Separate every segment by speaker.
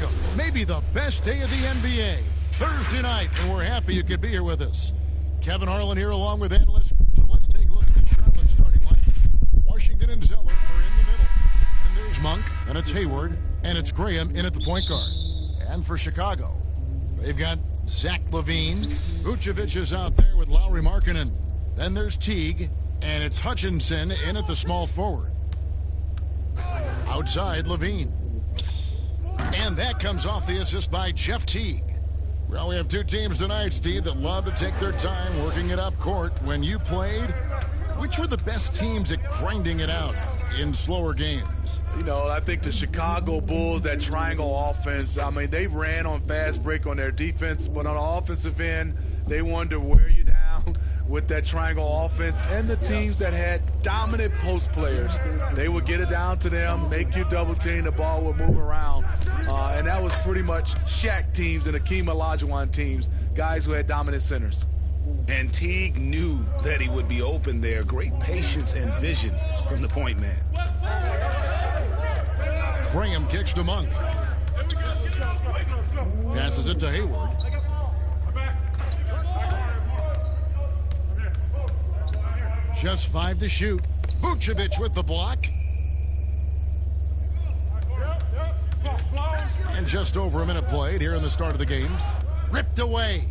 Speaker 1: Chicago. Maybe the best day of the NBA. Thursday night, and we're happy you could be here with us. Kevin Harlan here along with analysts. So let's take a look at the Charlotte starting lineup. Washington and Zeller are in the middle. And there's Monk, and it's Hayward, and it's Graham in at the point guard. And for Chicago, they've got Zach LaVine. Vucevic is out there with Lauri Markkanen. Then there's Teague, and it's Hutchinson in at the small forward. Outside, LaVine. And that comes off the assist by Jeff Teague. Well, we have two teams tonight, Steve, that love to take their time working it up court. When you played, which were the best teams at grinding it out in slower games?
Speaker 2: You know, I think the Chicago Bulls, that triangle offense, I mean, they ran on fast break on their defense, but on the offensive end, they wanted to wear you down with that triangle offense. And the teams that had dominant post players, they would get it down to them, make you double team, the ball would move around. And that was pretty much Shaq teams and Akeem Olajuwon teams, guys who had dominant centers.
Speaker 3: And Teague knew that he would be open there. Great patience and vision from the point man.
Speaker 1: Graham kicks to Monk. Passes it to Hayward. Just 5 to shoot. Vucevic with the block. And just over a minute played here in the start of the game. Ripped away.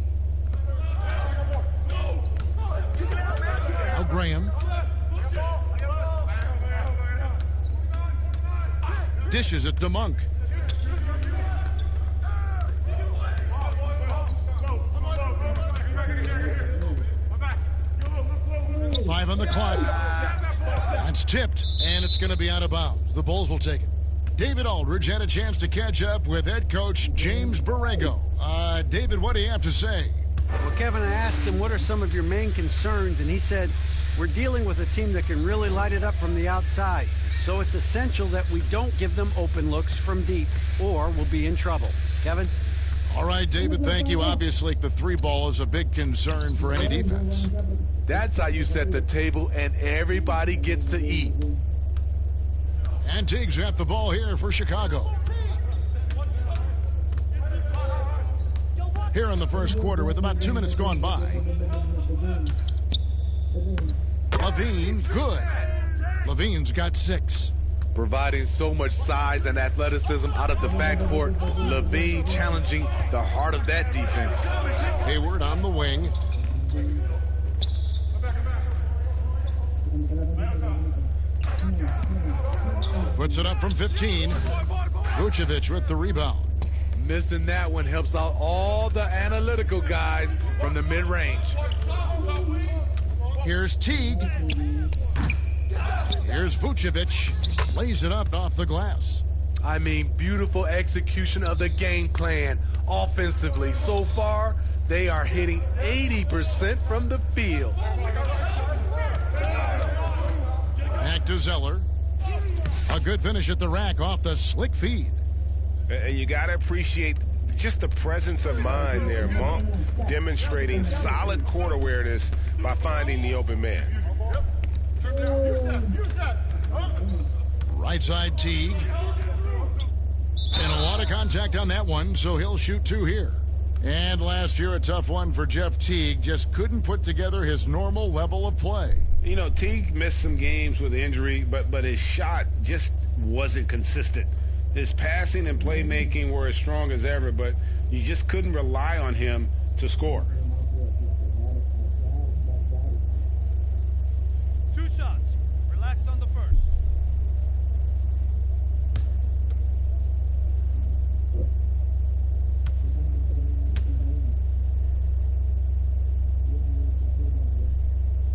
Speaker 1: Now Graham. Dishes it to Monk. Five on the clock. That's tipped, and it's going to be out of bounds. The Bulls will take it. David Aldridge had a chance to catch up with head coach James Borrego. David, what do you have to say?
Speaker 4: Well, Kevin, I asked him, what are some of your main concerns? And he said, we're dealing with a team that can really light it up from the outside. So it's essential that we don't give them open looks from deep, or we'll be in trouble. Kevin?
Speaker 1: All right, David, thank you. Obviously, the three ball is a big concern for any defense.
Speaker 2: That's how you set the table, and everybody gets to eat.
Speaker 1: And Teague's got the ball here for Chicago. Here in the first quarter with about 2 minutes gone by. LaVine, good. LaVine's got 6.
Speaker 2: Providing so much size and athleticism out of the backcourt. LaVine challenging the heart of that defense.
Speaker 1: Hayward on the wing. Puts it up from 15. Vucevic with the rebound.
Speaker 2: Missing that one helps out all the analytical guys from the mid-range.
Speaker 1: Here's Teague. Here's Vucevic. Lays it up off the glass.
Speaker 2: I mean, beautiful execution of the game plan offensively. So far, they are hitting 80% from the field.
Speaker 1: Back to Zeller. A good finish at the rack off the slick feed.
Speaker 3: And you got to appreciate just the presence of mind there. Monk demonstrating solid court awareness by finding the open man.
Speaker 1: Right side Teague. And a lot of contact on that one, so he'll shoot 2 here. And last year, a tough one for Jeff Teague. Just couldn't put together his normal level of play.
Speaker 3: You know, Teague missed some games with injury, but his shot just wasn't consistent. His passing and playmaking were as strong as ever, but you just couldn't rely on him to score.
Speaker 5: 2 shots. Relax on the first.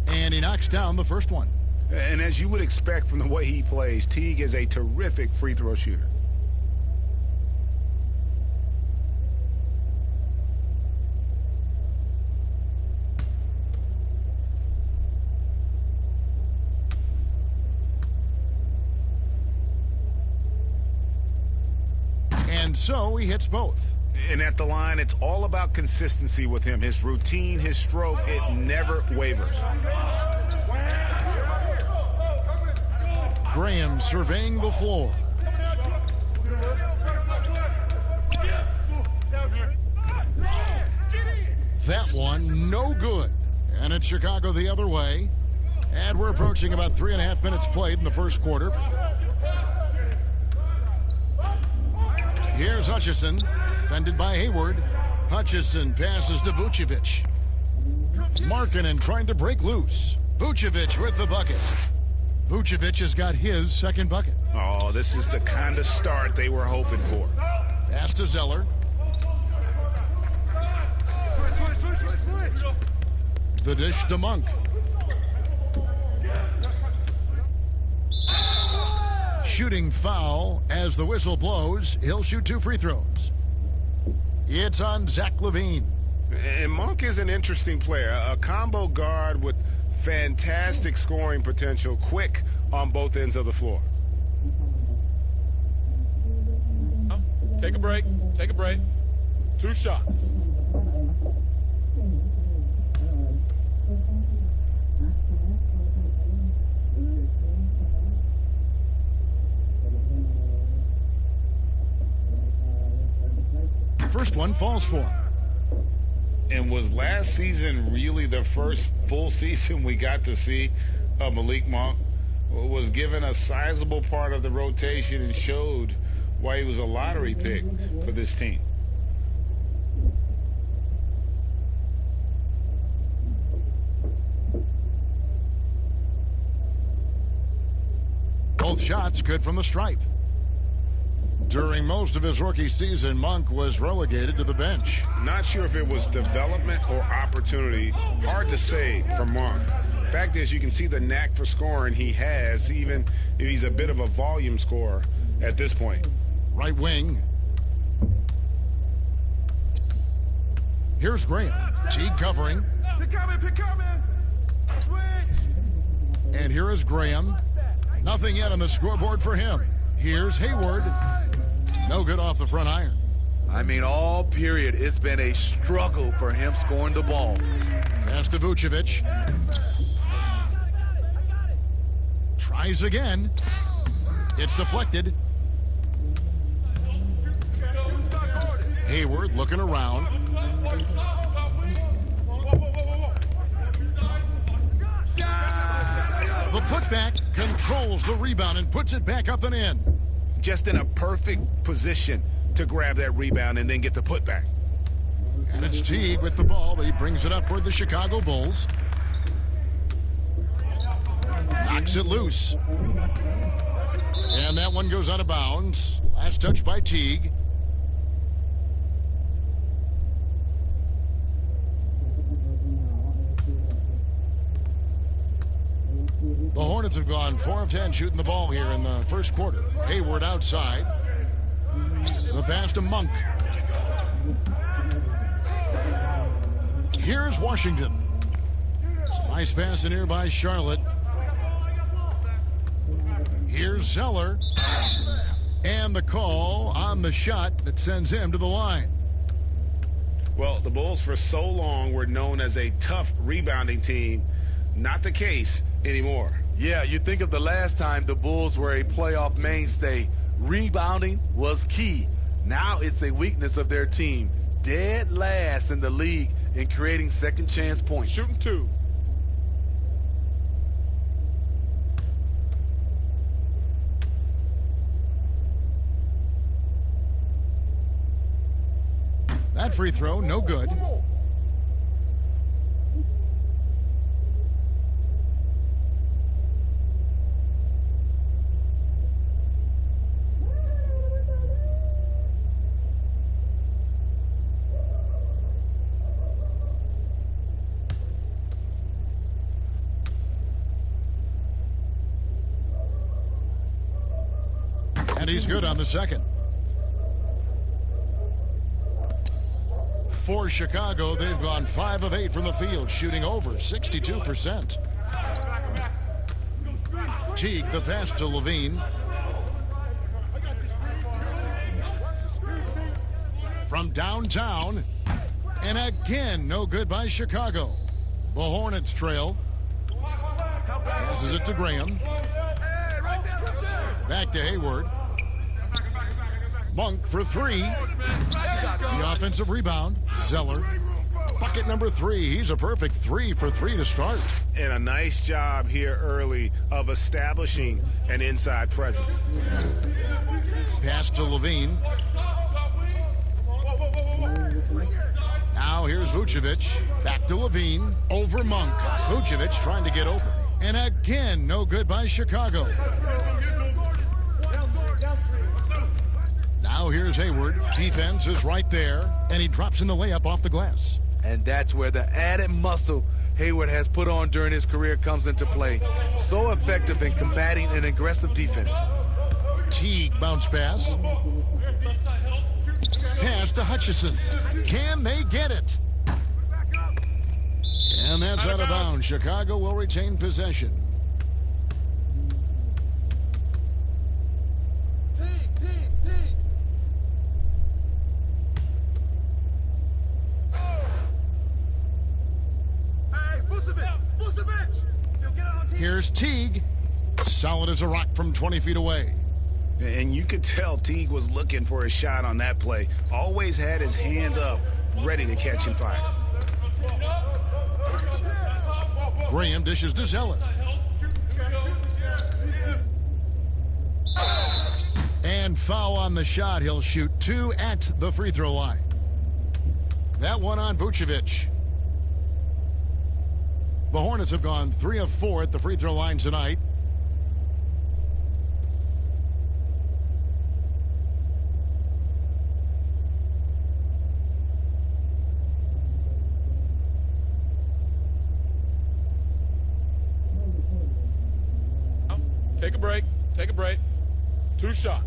Speaker 1: And he knocks down the first one.
Speaker 3: And as you would expect from the way he plays, Teague is a terrific free throw shooter.
Speaker 1: And so he hits both.
Speaker 3: And at the line, it's all about consistency with him. His routine, his stroke, it never wavers.
Speaker 1: Graham surveying the floor. it's Chicago the other way. And we're approaching about 3.5 minutes played in the first quarter. Here's Hutchison, defended by Hayward. Hutchison passes to Vucevic. Markkanen trying to break loose. Vucevic with the bucket. Vucevic has got his second bucket.
Speaker 3: Oh, this is the kind of start they were hoping for.
Speaker 1: Pass to Zeller. The dish to Monk. Shooting foul as the whistle blows. He'll shoot 2 free throws. It's on Zach LaVine.
Speaker 3: And Monk is an interesting player. A combo guard with fantastic scoring potential, quick on both ends of the floor.
Speaker 5: Take a break. Take a break. 2 shots.
Speaker 1: First one falls for him.
Speaker 3: And was last season really the first full season we got to see of Malik Monk? Was given a sizable part of the rotation and showed why he was a lottery pick for this team.
Speaker 1: Both shots good from the stripe. During most of his rookie season, Monk was relegated to the bench.
Speaker 3: Not sure if it was development or opportunity. Hard to say for Monk. Fact is, you can see the knack for scoring he has, even if he's a bit of a volume scorer at this point.
Speaker 1: Right wing. Here's Graham. Teague covering. And here is Graham. Nothing yet on the scoreboard for him. Here's Hayward. No good off the front iron.
Speaker 2: I mean, all period, it's been a struggle for him scoring the ball.
Speaker 1: Pass to Vucevic. Tries again. It's deflected. Hayward looking around. The putback controls the rebound and puts it back up and in.
Speaker 3: Just in a perfect position to grab that rebound and then get the putback.
Speaker 1: And it's Teague with the ball, but he brings it up for the Chicago Bulls. Knocks it loose. And that one goes out of bounds. Last touch by Teague. The Hornets have gone 4 of 10 shooting the ball here in the first quarter. Hayward outside. The pass to Monk. Here's Washington. Nice pass in here by Charlotte. Here's Zeller. And the call on the shot that sends him to the line.
Speaker 3: Well, the Bulls for so long were known as a tough rebounding team. Not the case anymore.
Speaker 2: Yeah, you think of the last time the Bulls were a playoff mainstay. Rebounding was key. Now it's a weakness of their team. Dead last in the league in creating second chance points.
Speaker 5: Shooting 2.
Speaker 1: That free throw, no good. And he's good on the second. For Chicago, they've gone 5 of 8 from the field, shooting over 62%. Teague, the pass to LaVine. From downtown, and again, no good by Chicago. The Hornets trail. Passes it to Graham. Back to Hayward. Monk for 3. The offensive rebound. Zeller. Bucket number 3. He's a perfect 3 for 3 to start.
Speaker 3: And a nice job here early of establishing an inside presence.
Speaker 1: Pass to Levine. Now here's Vucevic. Back to Levine. Over Monk. Vucevic trying to get open. And again, no good by Chicago. Now here's Hayward. Defense is right there. And he drops in the layup off the glass.
Speaker 2: And that's where the added muscle Hayward has put on during his career comes into play. So effective in combating an aggressive defense.
Speaker 1: Teague bounce pass. Pass to Hutchison. Can they get it? And that's out of bounds. Chicago will retain possession. Here's Teague. Solid as a rock from 20 feet away.
Speaker 3: And you could tell Teague was looking for a shot on that play. Always had his hands up, ready to catch and fire.
Speaker 1: Graham dishes to Zeller. And foul on the shot. He'll shoot 2 at the free throw line. That one on Vucevic. The Hornets have gone 3 of 4 at the free throw line tonight.
Speaker 5: Take a break. Take a break. 2 shots.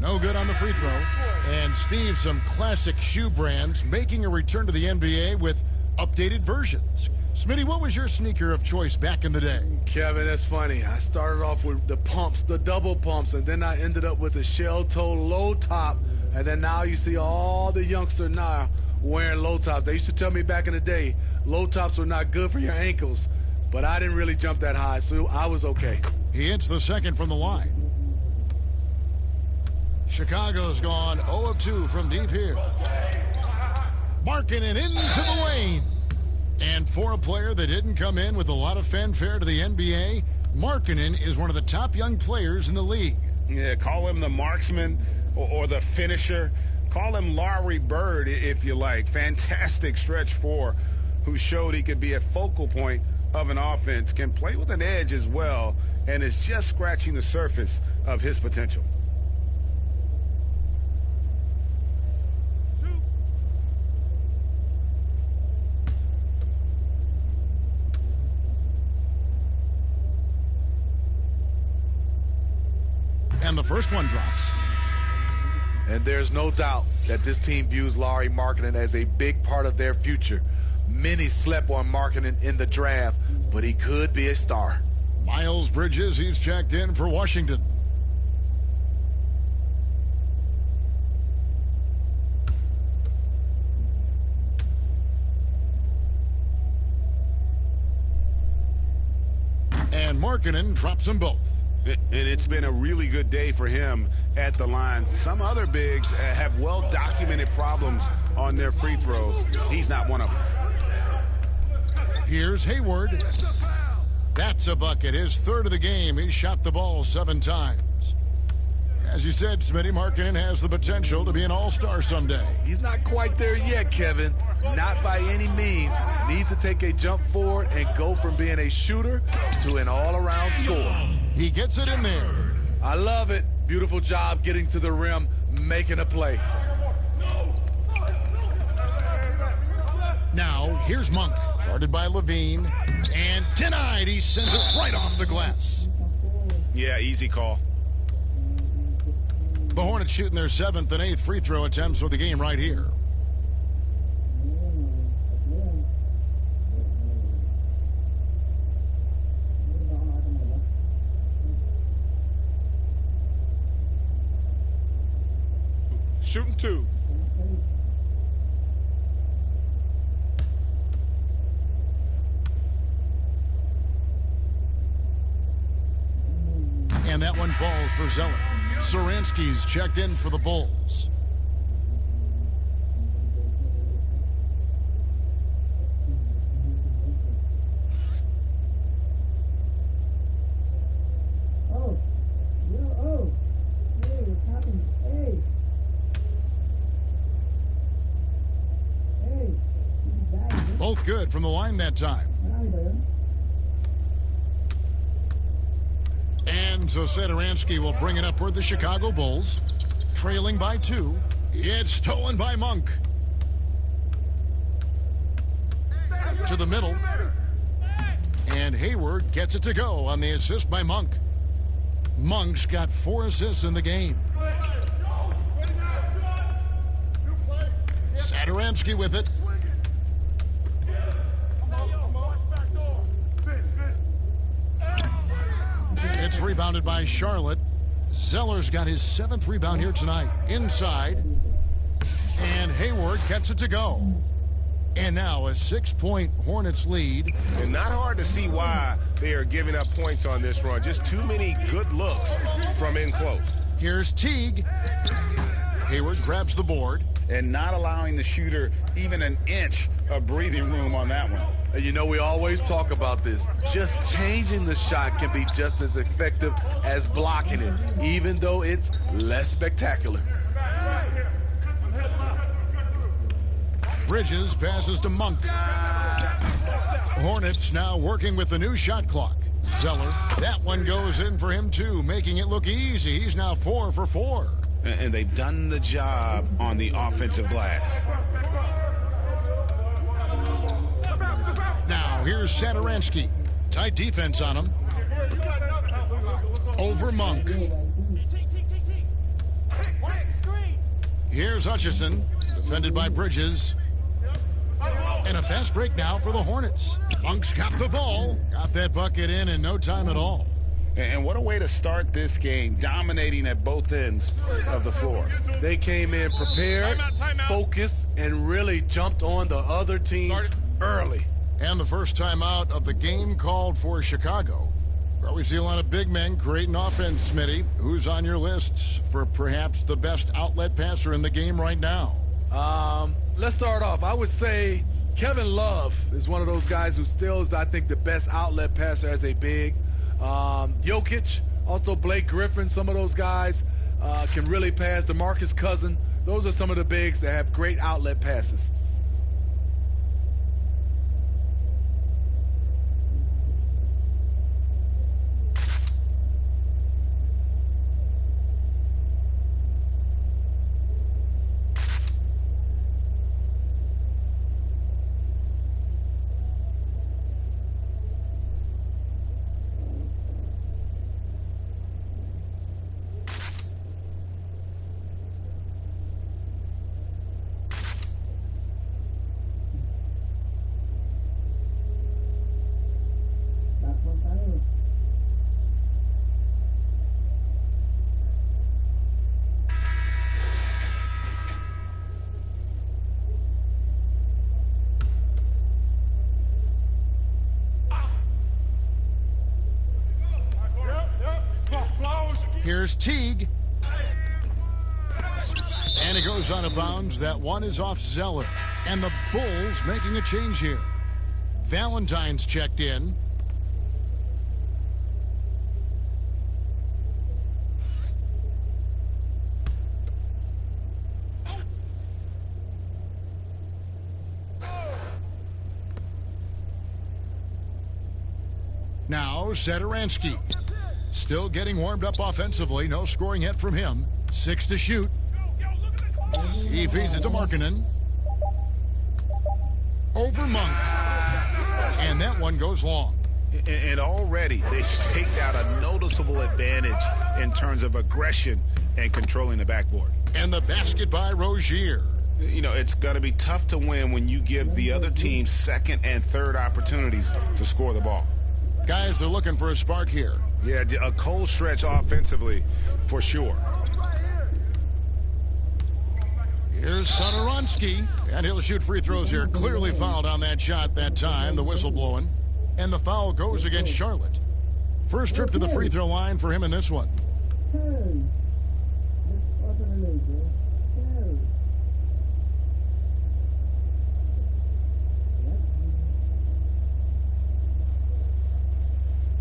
Speaker 1: No good on the free throw. And Steve, some classic shoe brands making a return to the NBA with updated versions. Smitty, what was your sneaker of choice back in the day?
Speaker 2: Kevin, that's funny. I started off with the pumps, the double pumps, and then I ended up with a shell-toe low top. And then now you see all the youngsters now wearing low tops. They used to tell me back in the day, low tops were not good for your ankles. But I didn't really jump that high, so I was okay.
Speaker 1: He hits the second from the line. Chicago's gone 0 of 2 from deep here. Markkanen into the lane. And for a player that didn't come in with a lot of fanfare to the NBA, Markkanen is one of the top young players in the league.
Speaker 3: Yeah, call him the marksman or the finisher. Call him Larry Bird, if you like. Fantastic stretch 4, who showed he could be a focal point of an offense, can play with an edge as well, and is just scratching the surface of his potential.
Speaker 1: And the first one drops.
Speaker 2: And there's no doubt that this team views Lauri Markkanen as a big part of their future. Many slept on Markkanen in the draft, but he could be a star.
Speaker 1: Miles Bridges, he's checked in for Washington. And Markkanen drops them both.
Speaker 3: And it's been a really good day for him at the line. Some other bigs have well-documented problems on their free throws. He's not one of them.
Speaker 1: Here's Hayward. That's a bucket. His third of the game. He shot the ball 7 times. As you said, Smitty, Markkanen has the potential to be an all-star someday.
Speaker 2: He's not quite there yet, Kevin. Not by any means. Needs to take a jump forward and go from being a shooter to an all-around scorer.
Speaker 1: He gets it in there.
Speaker 2: I love it. Beautiful job getting to the rim, making a play.
Speaker 1: Now, here's Monk, guarded by Levine, and denied. He sends it right off the glass.
Speaker 3: Yeah, easy call.
Speaker 1: The Hornets shooting their 7th and 8th free throw attempts for the game right here.
Speaker 5: Shooting 2.
Speaker 1: that one falls for Zeller. Saransky's checked in for the Bulls. Both good from the line that time. And so Satoransky will bring it up for the Chicago Bulls. Trailing by 2. It's stolen by Monk. To the middle. And Hayward gets it to go on the assist by Monk. Monk's got 4 assists in the game. Satoransky with it. It's rebounded by Charlotte. Zeller's got his 7th rebound here tonight. Inside. And Hayward gets it to go. And now a 6-point Hornets lead.
Speaker 6: And not hard to see why they are giving up points on this run. Just too many good looks from in close.
Speaker 1: Here's Teague. Hayward grabs the board.
Speaker 3: And not allowing the shooter even an inch of breathing room on that one.
Speaker 2: You know, we always talk about this. Just changing the shot can be just as effective as blocking it, even though it's less spectacular.
Speaker 1: Bridges passes to Monk. Hornets now working with the new shot clock. Zeller, that one goes in for him too, making it look easy. He's now 4 for 4.
Speaker 3: And they've done the job on the offensive glass.
Speaker 1: Now here's Satoransky. Tight defense on him. Over Monk. Here's Hutchison. Defended by Bridges. And a fast break now for the Hornets. Monk's got the ball. Got that bucket in no time at all.
Speaker 3: And what a way to start this game, dominating at both ends of the floor.
Speaker 2: They came in prepared, focused, and really jumped on the other team early.
Speaker 1: And the first timeout of the game called for Chicago. Well, we see a lot of big men creating offense, Smitty. Who's on your lists for perhaps the best outlet passer in the game right now?
Speaker 2: Let's start off. I would say Kevin Love is one of those guys who still is, I think, the best outlet passer as a big. Jokic, also Blake Griffin, some of those guys can really pass. DeMarcus Cousins, those are some of the bigs that have great outlet passes.
Speaker 1: Here's Teague. And it goes out of bounds. That one is off Zeller. And the Bulls making a change here. Valentine's checked in. Now Satoransky. Still getting warmed up offensively. No scoring yet from him. 6 to shoot. He feeds it to Markkanen. Over Monk. And that one goes long.
Speaker 6: And already they've staked out a noticeable advantage in terms of aggression and controlling the backboard.
Speaker 1: And the basket by Rozier.
Speaker 3: You know, it's going to be tough to win when you give the other team second and third opportunities to score the ball.
Speaker 1: Guys are looking for a spark here.
Speaker 6: Yeah, a cold stretch offensively for sure.
Speaker 1: Here's Satoransky, and he'll shoot free throws here. Clearly fouled on that shot that time, the whistle blowing. And the foul goes against Charlotte. First trip to the free throw line for him in this one.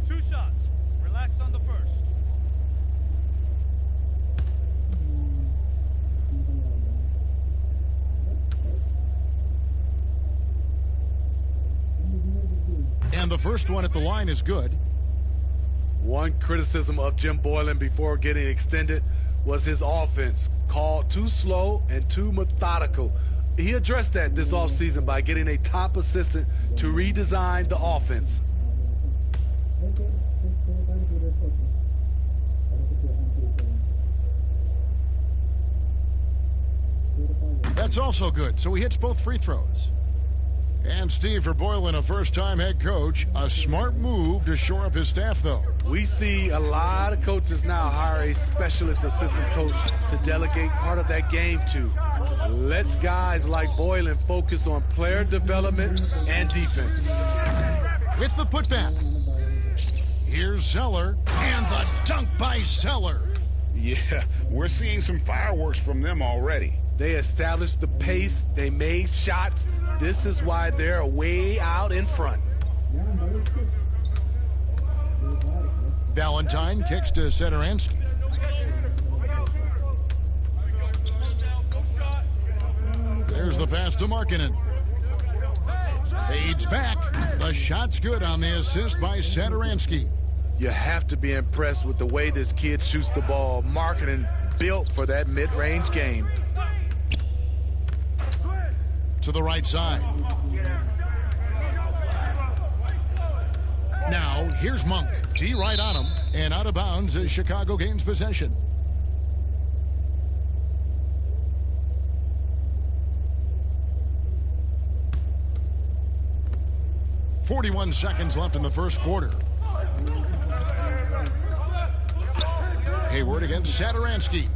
Speaker 7: Two shots. Relax on the first.
Speaker 1: And the first one at the line is good.
Speaker 2: One criticism of Jim Boylan before getting extended was his offense, called too slow and too methodical. He addressed that this offseason by getting a top assistant to redesign the offense.
Speaker 1: That's also good. So he hits both free throws. And Steve, for Boylan, a first-time head coach, a smart move to shore up his staff, though.
Speaker 2: We see a lot of coaches now hire a specialist assistant coach to delegate part of that game to. Lets guys like Boylan focus on player development and defense.
Speaker 1: With the putback. Here's Zeller, and the dunk by Zeller.
Speaker 6: Yeah, we're seeing some fireworks from them already.
Speaker 2: They established the pace. They made shots. This is why they're way out in front.
Speaker 1: Valentine kicks to Sederansky. There's the pass to Markkanen. Fades back. The shot's good on the assist by Sederansky.
Speaker 2: You have to be impressed with the way this kid shoots the ball. Markkanen built for that mid-range game.
Speaker 1: To the right side. Now, here's Monk. D right on him, and out of bounds as Chicago gains possession. .41 seconds left in the first quarter. Hayward against Sederansky.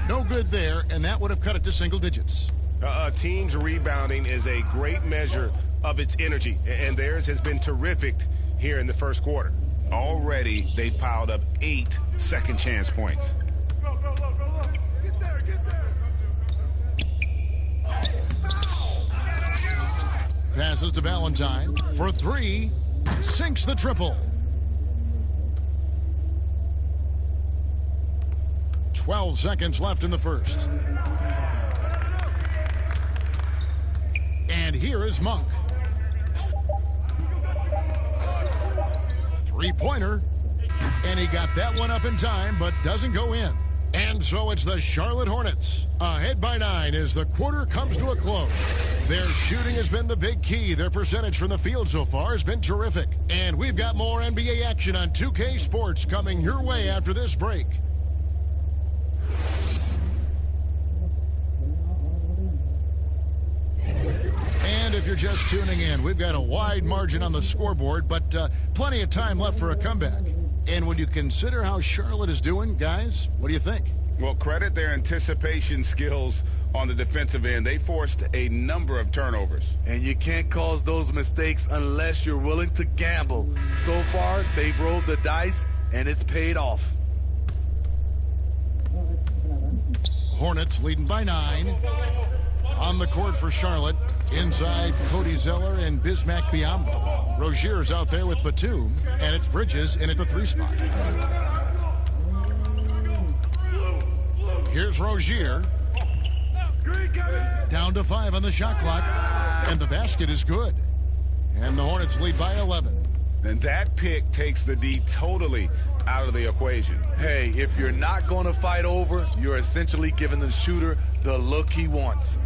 Speaker 1: No good there, and that would have cut it to single digits.
Speaker 6: A team's rebounding is a great measure of its energy, and theirs has been terrific here in the first quarter. Already, they piled up 8 second chance points.
Speaker 1: Passes to Valentine for 3. Sinks the triple. 12 seconds left in the first. And here is Monk. Three-pointer. And he got that one up in time, but doesn't go in. And so it's the Charlotte Hornets ahead by 9 as the quarter comes to a close. Their shooting has been the big key. Their percentage from the field so far has been terrific. And we've got more NBA action on 2K Sports coming your way after this break. And if you're just tuning in, we've got a wide margin on the scoreboard, but plenty of time left for a comeback. And when you consider how Charlotte is doing, guys, what do you think?
Speaker 6: Well, credit their anticipation skills on the defensive end. They forced a number of turnovers.
Speaker 2: And you can't cause those mistakes unless you're willing to gamble. So far, they've rolled the dice, and it's paid off.
Speaker 1: Hornets leading by 9. On the court for Charlotte, inside Cody Zeller and Bismack Biyombo. Rozier's out there with Batum, and it's Bridges in at the 3 spot. Here's Rozier. Down to 5 on the shot clock, and the basket is good. And the Hornets lead by 11.
Speaker 6: And that pick takes the D totally out of the equation.
Speaker 2: Hey, if you're not going to fight over, you're essentially giving the shooter the look he wants.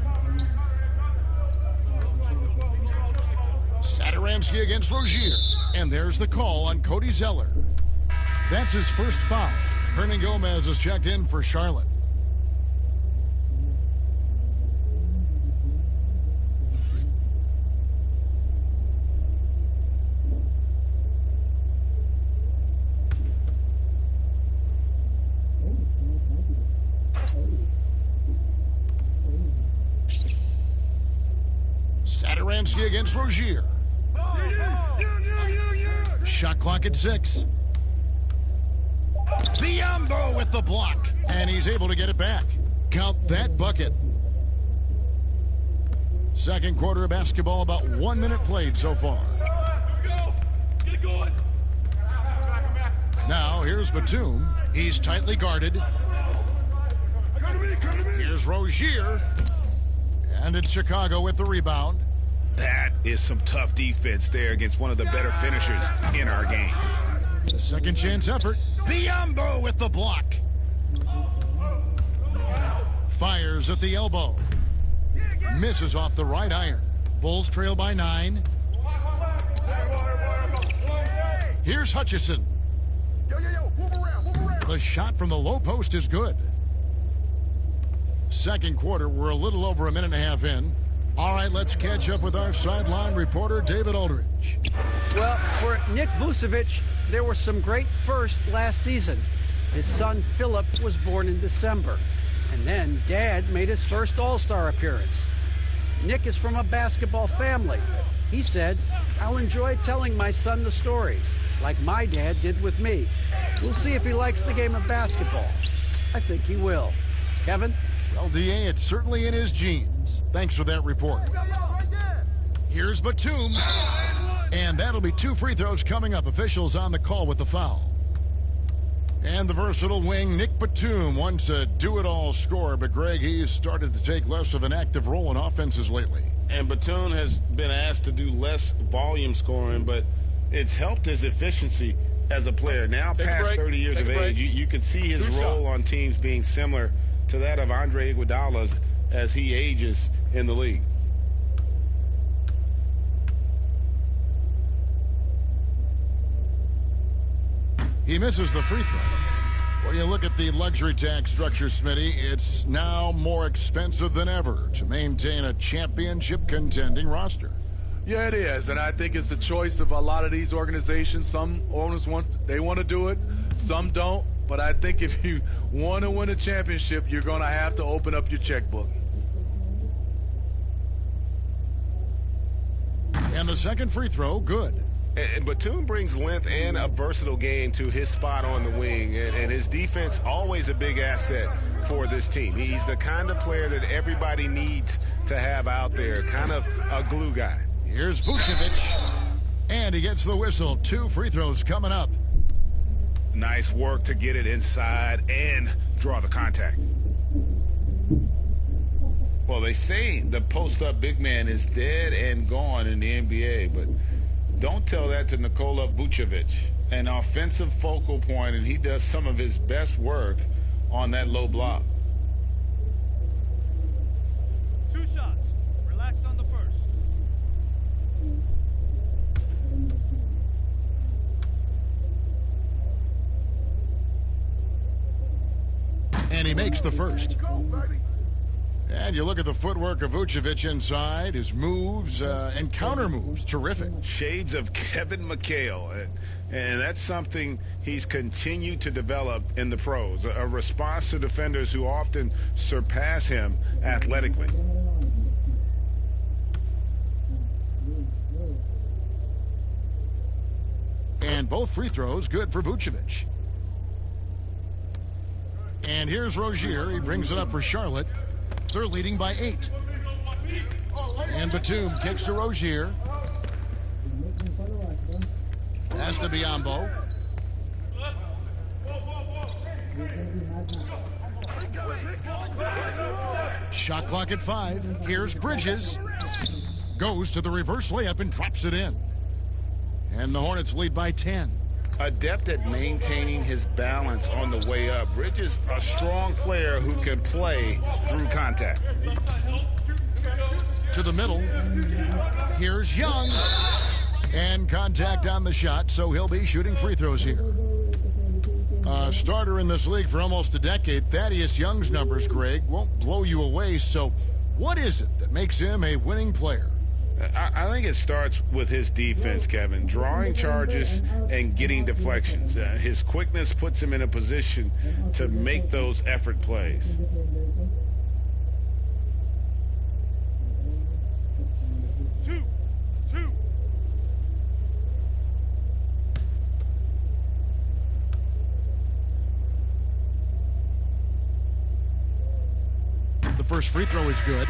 Speaker 1: Sederansky against Rozier. And there's the call on Cody Zeller. That's his first foul. Hernan Gomez is checked in for Charlotte. Sederansky against Rozier. Shot clock at 6. Biombo with the block, and he's able to get it back. Count that bucket. Second quarter of basketball, about 1 minute played so far.
Speaker 5: Get it going.
Speaker 1: Now here's Batum. He's tightly guarded. Here's Rozier. And it's Chicago with the rebound.
Speaker 6: That is some tough defense there against one of the better finishers in our game.
Speaker 1: Second chance effort. Biombo with the block. Fires at the elbow. Misses off the right iron. Bulls trail by 9. Here's Hutchison. The shot from the low post is good. Second quarter, we're a little over a minute and a half in. All right, let's catch up with our sideline reporter, David Aldridge.
Speaker 4: Well, for Nick Vucevic, there were some great firsts last season. His son, Philip, was born in December. And then Dad made his first All-Star appearance. Nick is from a basketball family. He said, "I'll enjoy telling my son the stories, like my dad did with me. We'll see if he likes the game of basketball. I think he will." Kevin?
Speaker 1: Well, D.A., it's certainly in his genes. Thanks for that report. Here's Batum. And that'll be 2 free throws coming up. Officials on the call with the foul. And the versatile wing, Nick Batum, once a do-it-all scorer, but Greg, he's started to take less of an active role in offenses lately.
Speaker 3: And Batum has been asked to do less volume scoring, but it's helped his efficiency as a player. Now, past 30 years of age, you could see his role on teams being similar to that of Andre Iguodala's as he ages in the league.
Speaker 1: He misses the free throw. Well, you look at the luxury tax structure, Smitty, it's now more expensive than ever to maintain a championship contending roster.
Speaker 2: Yeah, it is, and I think it's the choice of a lot of these organizations. Some owners want to do it, some don't. But I think if you want to win a championship, you're going to have to open up your checkbook.
Speaker 1: And the second free throw, good.
Speaker 6: And Batum brings length and a versatile game to his spot on the wing, and his defense always a big asset for this team. He's the kind of player that everybody needs to have out there, kind of a glue guy.
Speaker 1: Here's Vucevic, and he gets the whistle. 2 free throws coming up.
Speaker 6: Nice work to get it inside and draw the contact.
Speaker 3: Well, they say the post-up big man is dead and gone in the NBA, but don't tell that to Nikola Vucevic, an offensive focal point, and he does some of his best work on that low block.
Speaker 7: 2 shots. Relax on the first.
Speaker 1: And he makes the first. And you look at the footwork of Vucevic inside, his moves and counter moves, terrific.
Speaker 6: Shades of Kevin McHale, and that's something he's continued to develop in the pros, a response to defenders who often surpass him athletically.
Speaker 1: And both free throws good for Vucevic. And here's Rozier. He brings it up for Charlotte. They're leading by 8. And Batum kicks to Rozier. Has to be Biombo. Shot clock at 5. Here's Bridges. Goes to the reverse layup and drops it in. And the Hornets lead by 10.
Speaker 3: Adept at maintaining his balance on the way up. Bridges, a strong player who can play through contact.
Speaker 1: To the middle. Here's Young. And contact on the shot, so he'll be shooting free throws here. A starter in this league for almost a decade. Thaddeus Young's numbers, Greg, won't blow you away. So what is it that makes him a winning player?
Speaker 3: I think it starts with his defense, Kevin. Drawing charges and getting deflections. His quickness puts him in a position to make those effort plays.
Speaker 1: First free throw is good.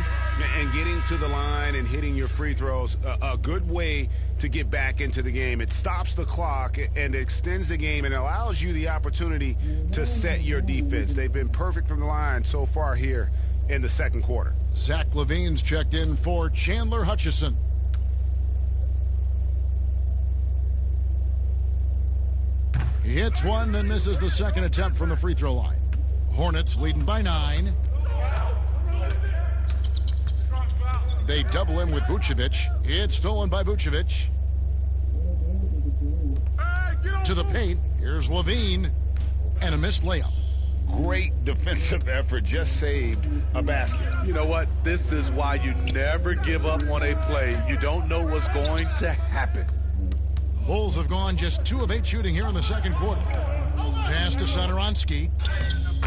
Speaker 6: And getting to the line and hitting your free throws, a good way to get back into the game. It stops the clock and extends the game and allows you the opportunity to set your defense. They've been perfect from the line so far here in the second quarter.
Speaker 1: Zach LaVine's checked in for Chandler Hutchison. He hits one, then misses the second attempt from the free throw line. Hornets leading by 9. They double him with Vucevic. It's stolen by Vucevic. To the paint. Here's LaVine. And a missed layup.
Speaker 6: Great defensive effort. Just saved a basket.
Speaker 2: You know what? This is why you never give up on a play. You don't know what's going to happen.
Speaker 1: Bulls have gone just 2 of 8 shooting here in the second quarter. Pass to Satoransky.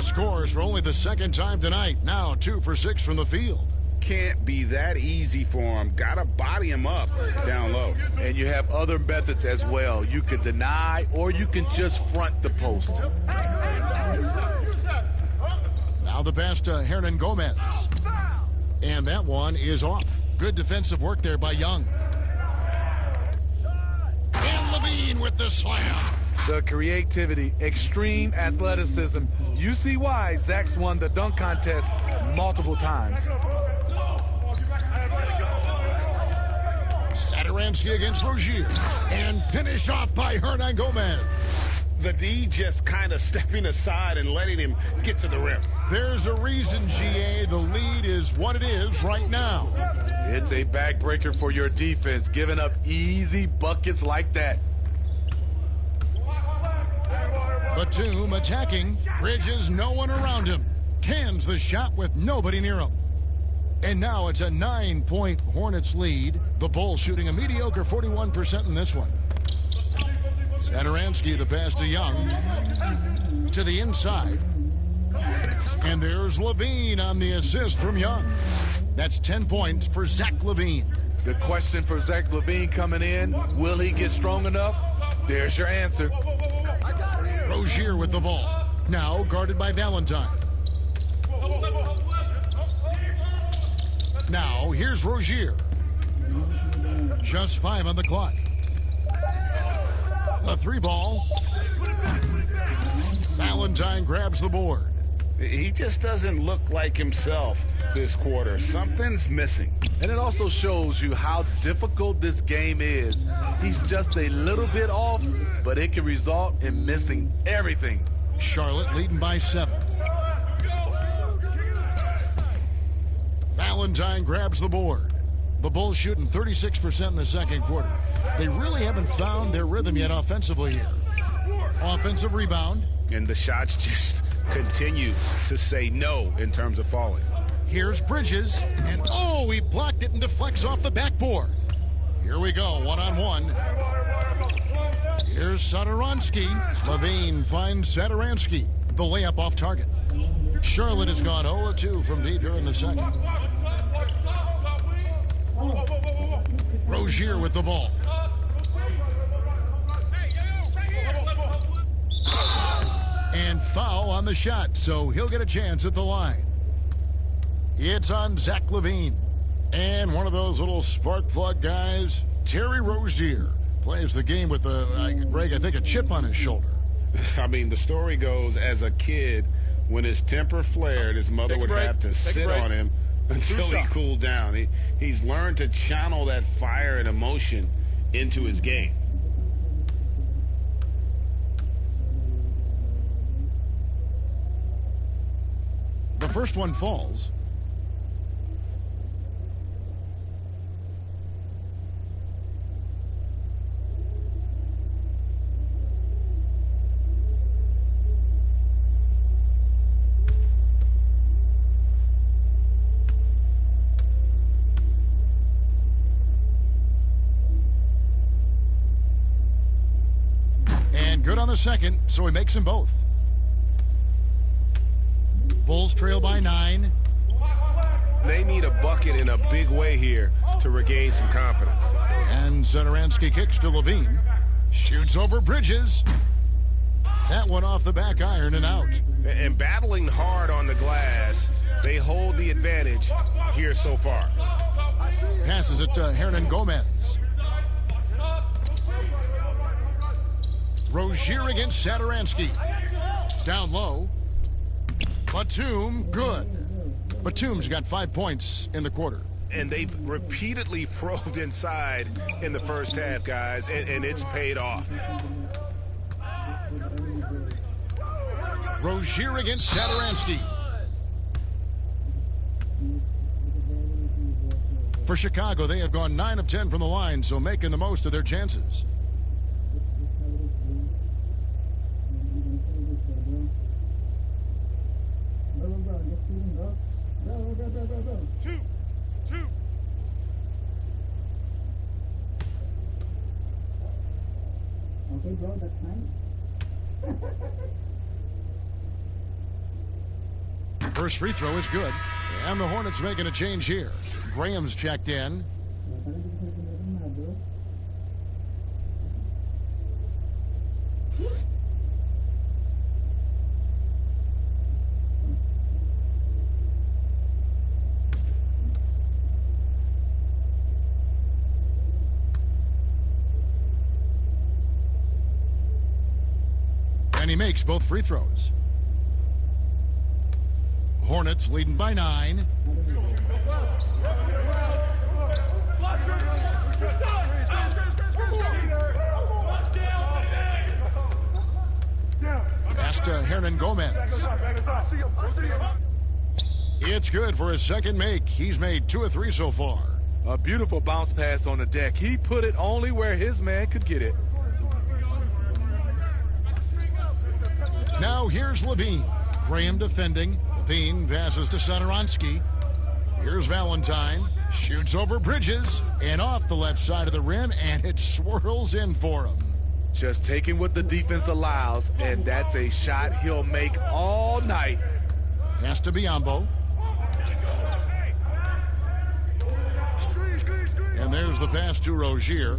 Speaker 1: Scores for only the second time tonight. Now 2 for 6 from the field.
Speaker 6: Can't be that easy for him. Gotta body him up down low.
Speaker 2: And you have other methods as well. You can deny or you can just front the post.
Speaker 1: Now the pass to Hernan Gomez. And that one is off. Good defensive work there by Young. And LaVine with the slam.
Speaker 2: The creativity, extreme athleticism. You see why Zach's won the dunk contest multiple times.
Speaker 1: Satoransky against Rozier. And finished off by Hernan Gomez.
Speaker 6: The D just kind of stepping aside and letting him get to the rim.
Speaker 1: There's a reason, GA, the lead is what it is right now.
Speaker 2: It's a backbreaker for your defense, giving up easy buckets like that.
Speaker 1: Batum attacking. Bridges, no one around him. Cans the shot with nobody near him. And now it's a 9-point Hornets lead. The Bulls shooting a mediocre 41% in this one. Satoransky, the pass to Young. To the inside. And there's LaVine on the assist from Young. That's 10 points for Zach LaVine.
Speaker 2: The question for Zach LaVine coming in, will he get strong enough? There's your answer.
Speaker 1: Rozier with the ball. Now guarded by Valentine. Now here's Rozier. Just 5 on the clock. The 3 ball. Valentine grabs the board.
Speaker 6: He just doesn't look like himself this quarter. Something's missing.
Speaker 2: And it also shows you how difficult this game is. He's just a little bit off, but it can result in missing everything.
Speaker 1: Charlotte leading by 7. Valentine grabs the board. The Bulls shooting 36% in the second quarter. They really haven't found their rhythm yet offensively here. Offensive rebound.
Speaker 6: And the shots just continue to say no in terms of falling.
Speaker 1: Here's Bridges. And oh, he blocked it and deflects off the backboard. Here we go, 1-on-1. Here's Satoransky. LaVine finds Satoransky. The layup off target. Charlotte has gone 0-2 from deep here in the second. Rozier with the ball. And foul on the shot, so he'll get a chance at the line. It's on Zach LaVine. And one of those little spark plug guys, Terry Rozier, plays the game with Greg, I think, a chip on his shoulder.
Speaker 6: I mean, the story goes, as a kid, when his temper flared, his mother would have to sit on him until he cooled down. He's learned to channel that fire and emotion into his game.
Speaker 1: The first one falls. Good on the second, so he makes them both. Bulls trail by 9.
Speaker 6: They need a bucket in a big way here to regain some confidence.
Speaker 1: And Satoransky kicks to LaVine. Shoots over Bridges. That one off the back iron and out.
Speaker 6: And battling hard on the glass they hold the advantage here so far.
Speaker 1: Passes it to Hernan Gomez. Rozier against Satoransky. Down low. Batum, good. Batum's got 5 points in the quarter.
Speaker 6: And they've repeatedly probed inside in the first half, guys, and it's paid off.
Speaker 1: Rozier against Satoransky. For Chicago, they have gone 9 of 10 from the line, so making the most of their chances.
Speaker 8: Okay, bro, that's fine.
Speaker 1: First free throw is good. And the Hornets making a change here. Graham's checked in. And he makes both free throws. Hornets leading by 9. Pass to Hernan Gomez. It's good for his second make. He's made 2 of 3 so far.
Speaker 2: A beautiful bounce pass on the deck. He put it only where his man could get it.
Speaker 1: Now here's Levine. Graham defending. Levine passes to Satoransky. Here's Valentine. Shoots over Bridges and off the left side of the rim, and it swirls in for him.
Speaker 2: Just taking what the defense allows, and that's a shot he'll make all night.
Speaker 1: Pass to Biyombo. And there's the pass to Rozier.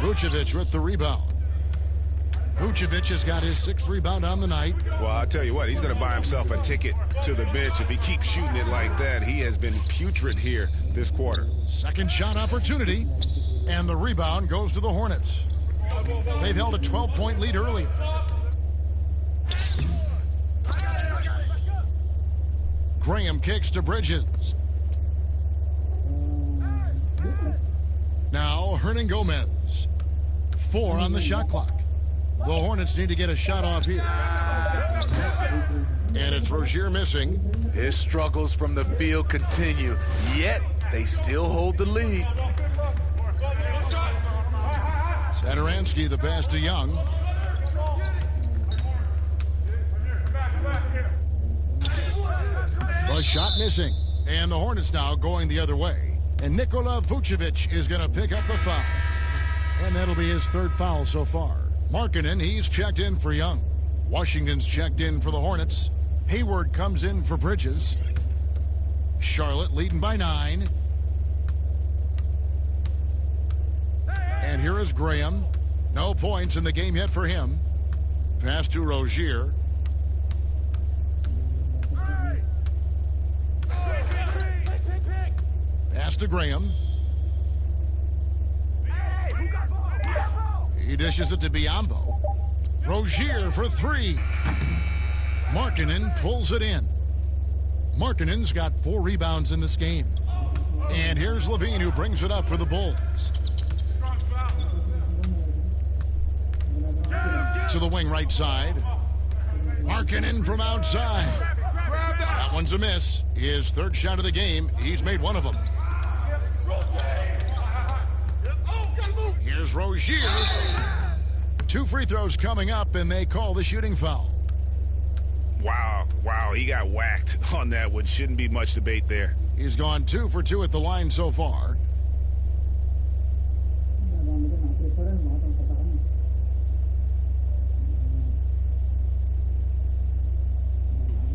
Speaker 1: Vucevic with the rebound. Vucevic has got his 6th rebound on the night.
Speaker 6: Well, I'll tell you what, he's going to buy himself a ticket to the bench. If he keeps shooting it like that, he has been putrid here this quarter.
Speaker 1: Second shot opportunity, and the rebound goes to the Hornets. They've held a 12-point lead early. Graham kicks to Bridges. Now Hernan Gomez. 4 on the shot clock. The Hornets need to get a shot off here. And it's Rozier missing.
Speaker 2: His struggles from the field continue, yet they still hold the lead.
Speaker 1: Satoransky, the pass to Young. The shot missing. And the Hornets now going the other way. And Nikola Vucevic is going to pick up the foul. And that'll be his 3rd foul so far. Markkanen, he's checked in for Young. Washington's checked in for the Hornets. Hayward comes in for Bridges. Charlotte leading by 9. And here is Graham. No points in the game yet for him. Pass to Rozier. Pass to Graham. He dishes it to Biyombo. Rozier for 3. Markkanen pulls it in. Markkanen's got 4 rebounds in this game. And here's Levine, who brings it up for the Bulls. To the wing right side. Markkanen from outside. That one's a miss. His 3rd shot of the game. He's made 1 of them. Here's Rozier. 2 free throws coming up, and they call the shooting foul.
Speaker 6: Wow, he got whacked on that one. Shouldn't be much debate there.
Speaker 1: He's gone 2 for 2 at the line so far.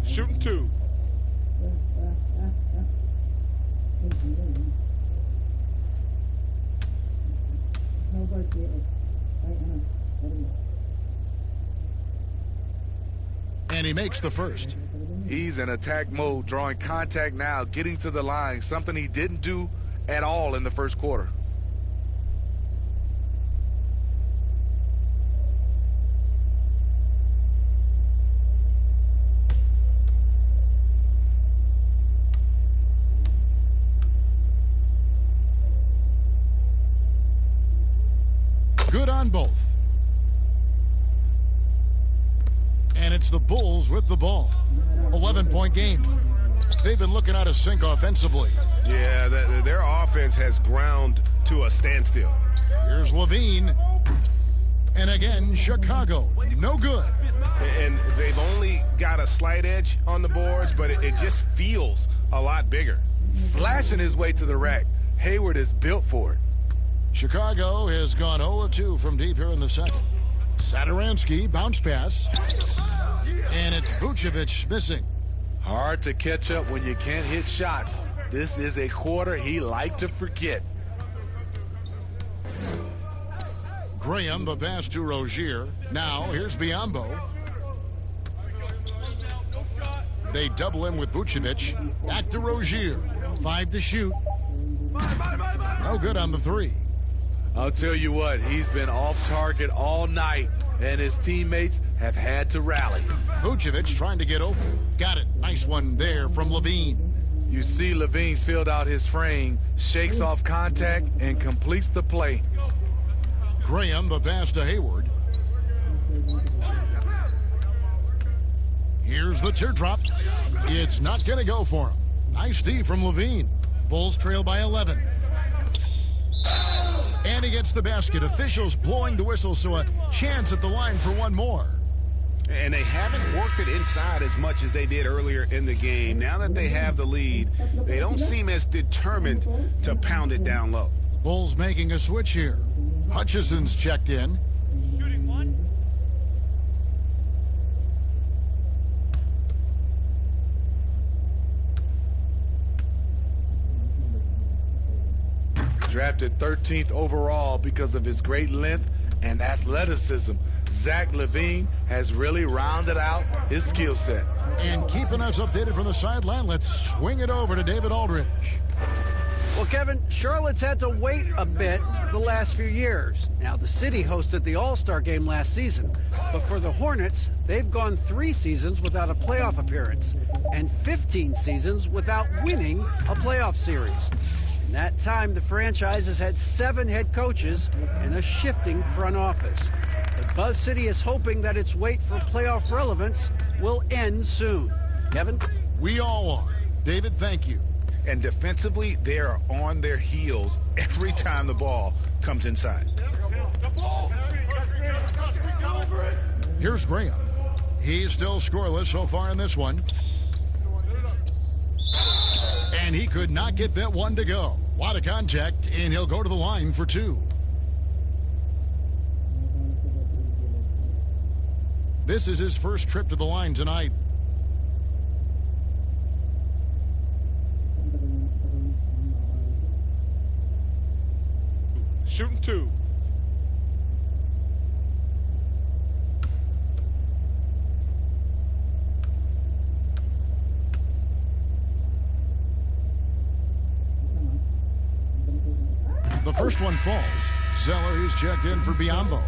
Speaker 5: Shooting 2.
Speaker 1: And And he makes the first.
Speaker 2: He's in attack mode, drawing contact now, getting to the line, something he didn't do at all in the first quarter.
Speaker 1: Good on both. And it's the Bulls with the ball. 11-point game. They've been looking out of sync offensively.
Speaker 6: Yeah, their offense has ground to a standstill.
Speaker 1: Here's Levine. And again, Chicago. No good.
Speaker 6: And they've only got a slight edge on the boards, but it just feels a lot bigger.
Speaker 2: Flashing his way to the rack. Hayward is built for it.
Speaker 1: Chicago has gone 0-2 from deep here in the second. Satoransky, bounce pass. And it's Vucevic missing.
Speaker 2: Hard to catch up when you can't hit shots. This is a quarter he liked to forget.
Speaker 1: Graham, the pass to Rozier. Now, here's Biyombo. They double him with Vucevic. Back to Rozier. 5 to shoot. No good on the 3.
Speaker 2: I'll tell you what, he's been off target all night, and his teammates have had to rally.
Speaker 1: Vucevic trying to get open. Got it. Nice one there from Levine.
Speaker 2: You see Levine's filled out his frame, shakes off contact, and completes the play.
Speaker 1: Graham, the pass to Hayward. Here's the teardrop. It's not going to go for him. Nice D from Levine. Bulls trail by 11. And he gets the basket. Officials blowing the whistle, so a chance at the line for one more.
Speaker 6: And they haven't worked it inside as much as they did earlier in the game. Now that they have the lead, they don't seem as determined to pound it down low.
Speaker 1: Bulls making a switch here. Hutchison's checked in.
Speaker 7: Shooting one.
Speaker 2: Drafted 13th overall because of his great length and athleticism. Zach LaVine has really rounded out his skill set.
Speaker 1: And keeping us updated from the sideline, let's swing it over to David Aldridge.
Speaker 4: Well, Kevin, Charlotte's had to wait a bit the last few years. Now, the city hosted the All-Star game last season, but for the Hornets, they've gone 3 seasons without a playoff appearance and 15 seasons without winning a playoff series. In that time, the franchise has had 7 head coaches and a shifting front office. But Buzz City is hoping that its wait for playoff relevance will end soon. Kevin?
Speaker 1: We all are. David, thank you.
Speaker 6: And defensively, they are on their heels every time the ball comes inside.
Speaker 1: Here's Graham. He's still scoreless so far in this one. And he could not get that one to go. A lot of contact, and he'll go to the line for 2. This is his first trip to the line tonight.
Speaker 5: Shooting 2.
Speaker 1: The first one falls. Zeller is checked in for Biyombo.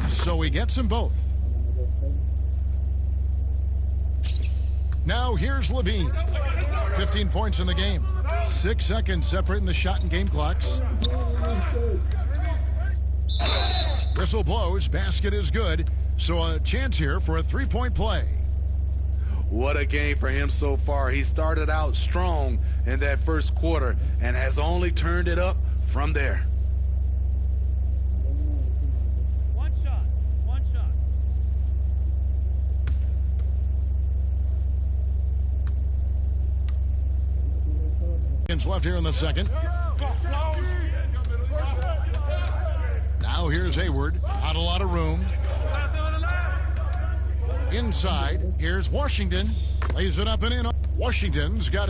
Speaker 1: So he gets them both. Now here's Levine. 15 points in the game. 6 seconds separating the shot and game clocks. Whistle blows. Basket is good. So a chance here for a 3-point play.
Speaker 2: What a game for him so far. He started out strong in that first quarter and has only turned it up from there.
Speaker 7: One shot.
Speaker 1: Left here in the second. Now here's Hayward. Not a lot of room. Inside, here's Washington. Lays it up and in. Washington's got it.